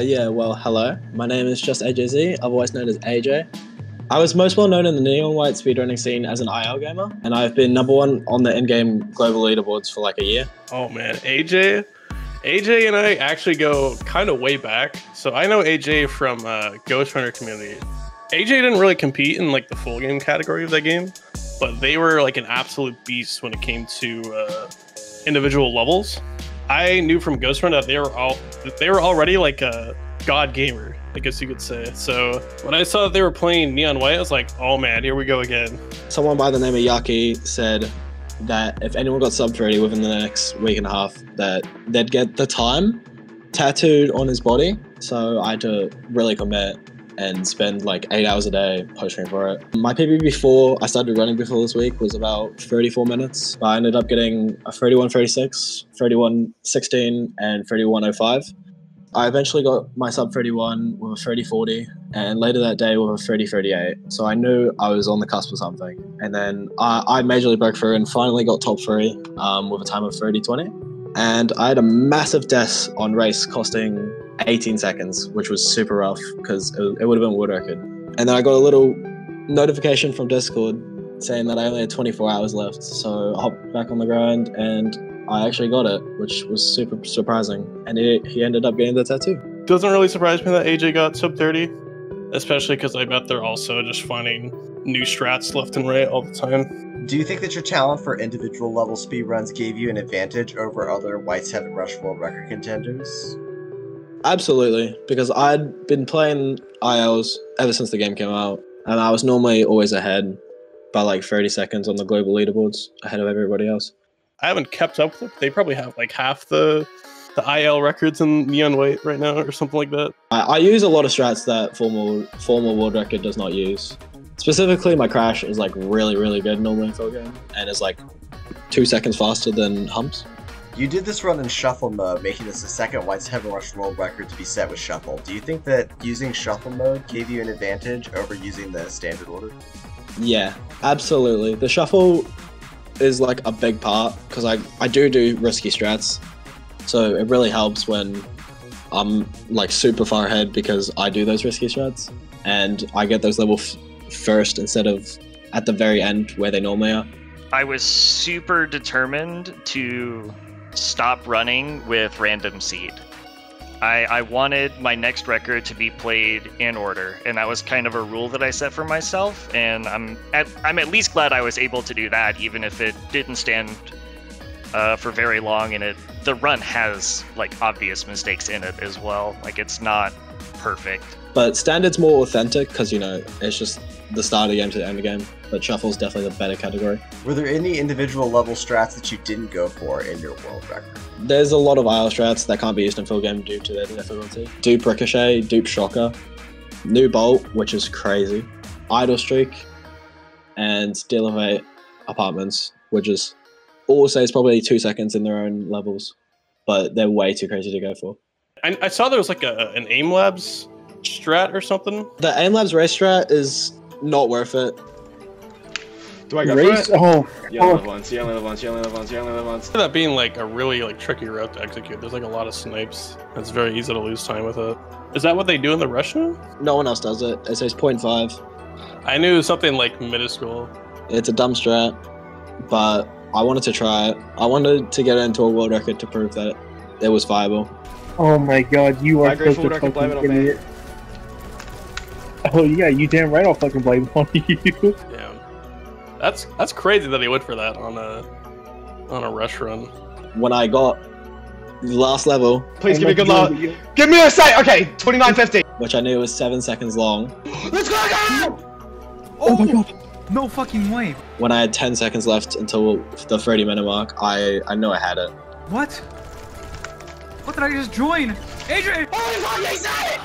Yeah, well, hello. My name is just AJZ, otherwise known as AJ. I was most well known in the Neon White speedrunning scene as an IL gamer, and I've been #1 on the in-game global leaderboards for like a year. Oh man, AJ and I actually go kind of way back. So I know AJ from Ghost Runner community. AJ didn't really compete in like the full game category of that game, but they were like an absolute beast when it came to individual levels. I knew from Ghost Runner that they were already like a god gamer, I guess you could say. So when I saw that they were playing Neon White, I was like, oh man, here we go again. Someone by the name of Yaki said that if anyone got sub 30 within the next week and a half, that they'd get the time tattooed on his body. So I had to really commit and spend like 8 hours a day pushing for it. My PB before I started running before this week was about 34 minutes. I ended up getting a 31.36, 31.16, and 31.05. I eventually got my sub 31 with a 30.40, and later that day with a 30.38. So I knew I was on the cusp of something. And then I majorly broke through and finally got top 3 with a time of 30.20. And I had a massive death on race costing 18 seconds, which was super rough because it would have been world record. And then I got a little notification from Discord saying that I only had 24 hours left. So I hopped back on the grind and I actually got it, which was super surprising. And he ended up getting the tattoo. Doesn't really surprise me that AJ got sub 30, especially because I bet they're also just finding new strats left and right all the time. Do you think that your talent for individual level speedruns gave you an advantage over other White's Heaven Rush world record contenders? Absolutely, because I'd been playing ILs ever since the game came out, and I was normally always ahead by like 30 seconds on the global leaderboards, ahead of everybody else. I haven't kept up with it. They probably have like half the IL records in Neon White right now or something like that. I use a lot of strats that formal world record does not use. Specifically, my crash is like really good normally in full game, and is like 2 seconds faster than humps. You did this run in shuffle mode, making this the second White's Heaven Rush world record to be set with shuffle. Do you think that using shuffle mode gave you an advantage over using the standard order? Yeah, absolutely. The shuffle is like a big part because I do risky strats, so it really helps when I'm like super far ahead because I do those risky strats and I get those levels first instead of at the very end where they normally are. I was super determined to stop running with random seed. I wanted my next record to be played in order, and that was kind of a rule that I set for myself, and I'm at least glad I was able to do that, even if it didn't stand for very long, and the run has like obvious mistakes in it as well. Like, it's not perfect. But standard's more authentic because, you know, it's just the start of the game to the end of the game. But shuffle's definitely the better category. Were there any individual level strats that you didn't go for in your world record? There's a lot of IL strats that can't be used in full game due to their difficulty. Dupe Ricochet, Dupe Shocker, New Bolt, which is crazy, Idle Streak, and Steel Elevate Apartments, which is all says probably 2 seconds in their own levels, but they're way too crazy to go for. I saw there was like an Aim Labs strat or something. The Aim Labs race strat is not worth it. Do I go race? for it? Oh, You only live once, you only live once, you only live once, you only live once. That being like a really like tricky route to execute. There's like a lot of snipes. It's very easy to lose time with it. Is that what they do in the rush now? No one else does it. It says 0.5. I knew something like minuscule. It's a dumb strat, but I wanted to try it. I wanted to get it into a world record to prove that it was viable. oh my god, you are such a Grateful, blame it fucking on me. idiot. Oh yeah, you damn right I'll fucking blame it on you. Yeah, that's crazy that he went for that on a rush run. When I got the last level, Please give me a good luck. Give me a sight! Okay, 29.50. which I knew was 7 seconds long, Let's go again! Oh my god. No fucking way. when I had 10 seconds left until the 30-minute mark, I knew I had it. What? What did I just join? AJ! Holy fuck, they said it!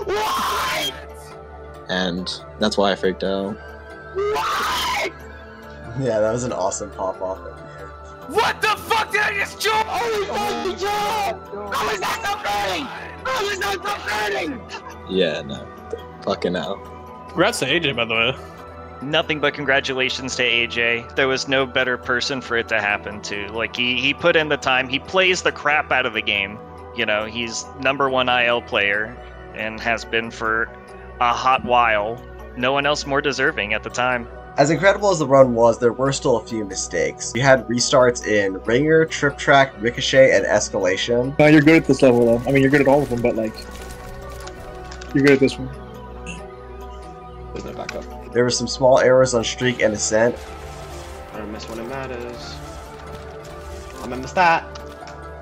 What? And that's why I freaked out. What? Yeah, that was an awesome pop-off. What the fuck did I just join? Holy fuck, the job! How is that not burning? How is that not burning? Yeah, no. Fucking hell. Congrats to AJ, by the way. Nothing but congratulations to AJ. There was no better person for it to happen to. Like, he put in the time. He plays the crap out of the game. You know, he's #1 IL player and has been for a hot while. No one else more deserving at the time. As incredible as the run was, there were still a few mistakes. You had restarts in Ringer, Trip Track, Ricochet, and Escalation. No, you're good at this level, though. I mean, you're good at all of them, but, like, you're good at this one. There's no backup. There were some small errors on Streak and Ascent. I don't miss when it matters. I remember that.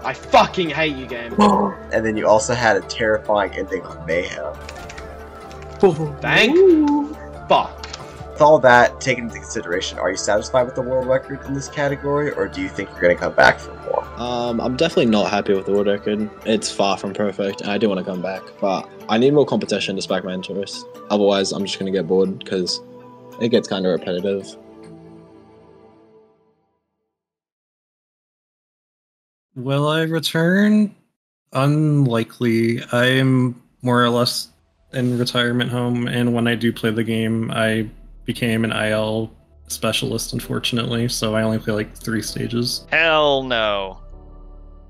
I fucking hate you, game. And then you also had a terrifying ending on Mayhem. Thank fuck. With all that taken into consideration, are you satisfied with the world record in this category, or do you think you're going to come back for more? I'm definitely not happy with the world record. It's far from perfect, and I do want to come back, but I need more competition to spark my interest. Otherwise, I'm just going to get bored because it gets kind of repetitive. Will I return? Unlikely. I'm more or less in retirement home, and when I do play the game, I became an IL specialist, unfortunately, so I only play like 3 stages. Hell no.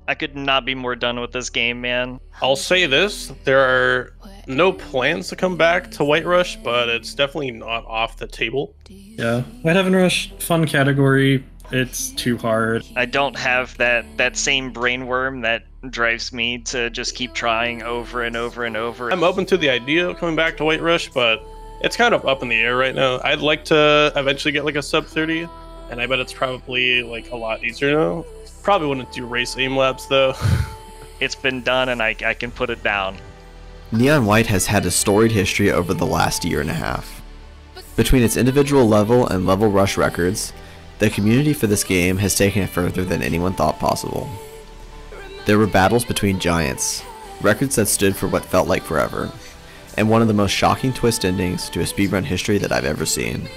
I could not be more done with this game, man. I'll say this, there are no plans to come back to Whiterush, but it's definitely not off the table. Yeah, Whitehaven Rush, fun category. It's too hard. I don't have that same brainworm that drives me to just keep trying over and over and over. I'm open to the idea of coming back to Whiterush, but it's kind of up in the air right now. I'd like to eventually get like a sub 30, and I bet it's probably like a lot easier now. Probably wouldn't do race aim labs though. It's been done and I can put it down. Neon White has had a storied history over the last year and a half. Between its individual level and level rush records, the community for this game has taken it further than anyone thought possible. There were battles between giants, records that stood for what felt like forever, and one of the most shocking twist endings to a speedrun history that I've ever seen.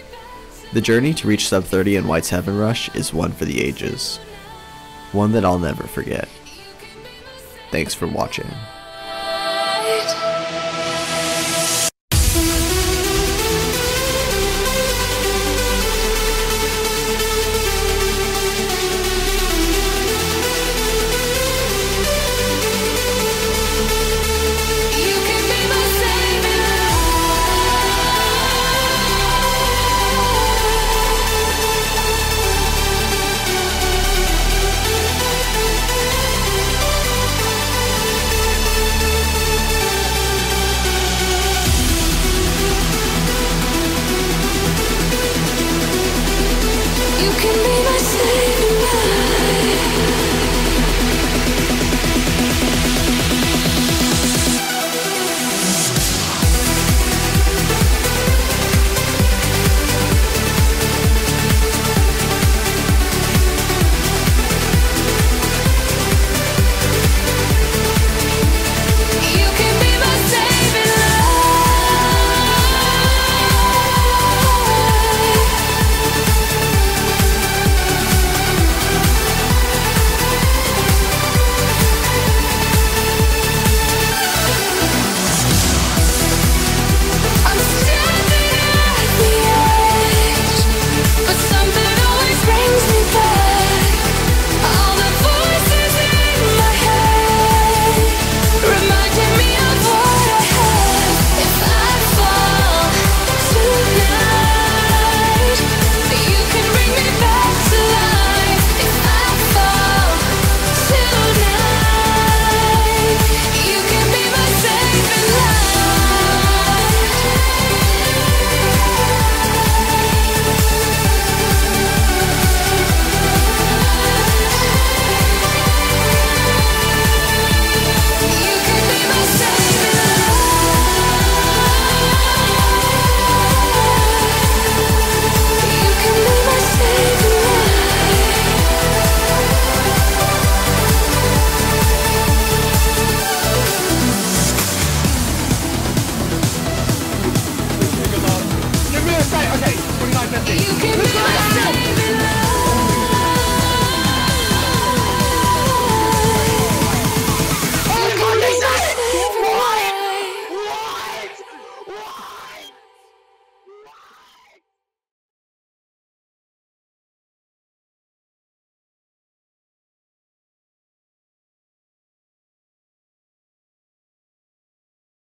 The journey to reach sub 30 in White's Heaven Rush is one for the ages. One that I'll never forget. Thanks for watching.